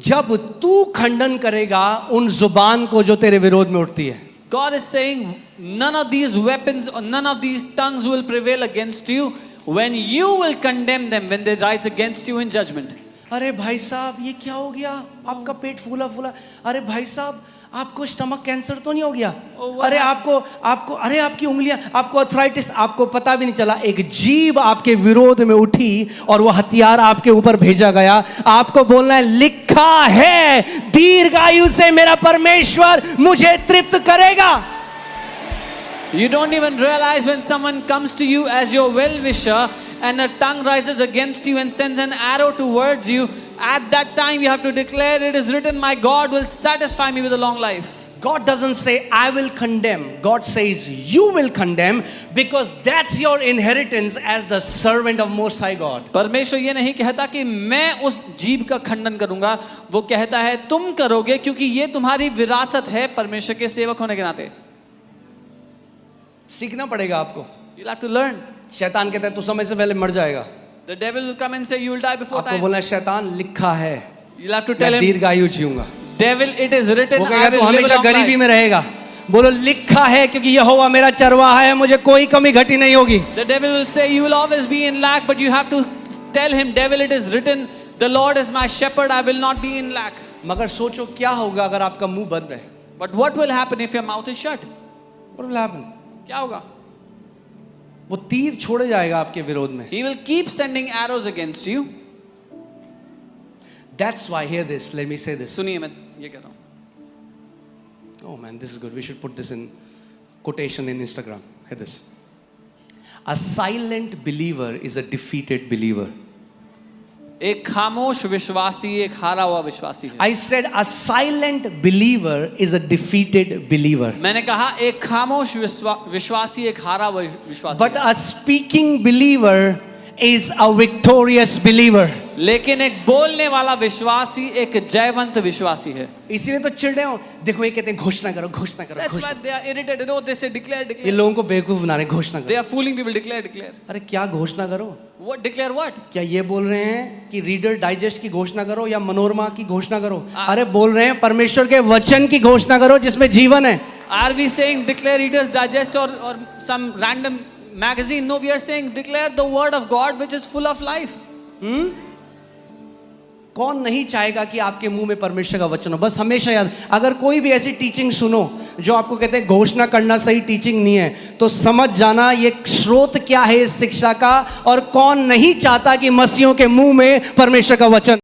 जब तू खंडन करेगा उन जुबान को जो तेरे विरोध में उठती है. God is saying none of these weapons or none of these tongues will prevail against you when you will condemn them when they rise against you in judgment. अरे भाई साहब ये क्या हो गया, आपका पेट फूला फूला. अरे भाई साहब आपको स्टमक कैंसर तो नहीं हो गया. अरे आपको अरे आपकी उंगलियां, आपको अर्थराइटिस, आपको पता भी नहीं चला. एक जीभ आपके विरोध में उठी और वो हथियार आपके ऊपर भेजा गया. आपको बोलना है लिखा है दीर्घायु से मेरा परमेश्वर मुझे तृप्त करेगा. You don't even realize when someone comes to you as your well-wisher and a tongue rises against you and sends an arrow towards you, at that time you have to declare, it is written, my God will satisfy me with a long life. God doesn't say I will condemn. God says you will condemn because that's your inheritance as the servant of Most High God. परमेश्वर ये नहीं कहता कि मैं उस जीभ का खंडन करूंगा, वो कहता है तुम करोगे क्योंकि ये तुम्हारी विरासत है परमेश्वर के सेवक होने के नाते. सीखना पड़ेगा आपको. You'll have to learn. शैतान कहता है तू समय से पहले मर जाएगा. The devil will come and say you will die before आपको time. बोलना है शैतान लिखा है You'll have to tell मैं him, दीर्घायु जीऊंगा. devil, it is written, वो I कहेगा तू will live a हमेशा long गरीबी life. में रहेगा. बोलो लिखा है क्योंकि यहोवा मेरा चरवाहा है, मुझे कोई कमी घटी नहीं होगी. The devil will say you will always be in lack, but you have to tell him, devil, it is written, the Lord is my shepherd, I will not be in lack. मगर सोचो क्या होगा अगर आपका मुंह बंद है. But what will happen if your mouth is shut? What will happen? क्या होगा? वो तीर छोड़े जाएगा आपके विरोध में. He will keep sending arrows against you. That's why, hear this, let me say this. सुनिए मैं ये कह रहा हूँ. Oh man, this is good. We should put this in quotation in Instagram. Hear this. A silent believer is a defeated believer. एक खामोश विश्वासी एक हारा हुआ विश्वासी है. I said a silent believer is a defeated believer. मैंने कहा एक खामोश विश्वासी एक हारा हुआ विश्वासी. But a speaking believer is a victorious believer. लेकिन एक बोलने वाला विश्वासी एक जयवंत विश्वासी है. इसीलिए तो चिढ़े हो. देखो ये कहते हैं घोषणा करो घोषणा करो. That's why they are irritated. No, they say declare, ये declare. लोगों को बेवकूफ बना रहे. घोषणा They करो. are fooling people. Declare, declare. अरे क्या घोषणा करो? What declare? What? क्या ये बोल रहे हैं कि रीडर डाइजेस्ट की घोषणा करो या मनोरमा की घोषणा करो? अरे बोल रहे हैं परमेश्वर के वचन की घोषणा करो जिसमें जीवन है. Are we saying declare Reader's Digest or some random magazine? No, we are saying declare the word of God which is full of life. कौन नहीं चाहेगा कि आपके मुंह में परमेश्वर का वचन हो? बस हमेशा याद, अगर कोई भी ऐसी टीचिंग सुनो जो आपको कहते हैं घोषणा करना सही टीचिंग नहीं है, तो समझ जाना ये स्रोत क्या है इस शिक्षा का, और कौन नहीं चाहता कि मसीहों के मुंह में परमेश्वर का वचन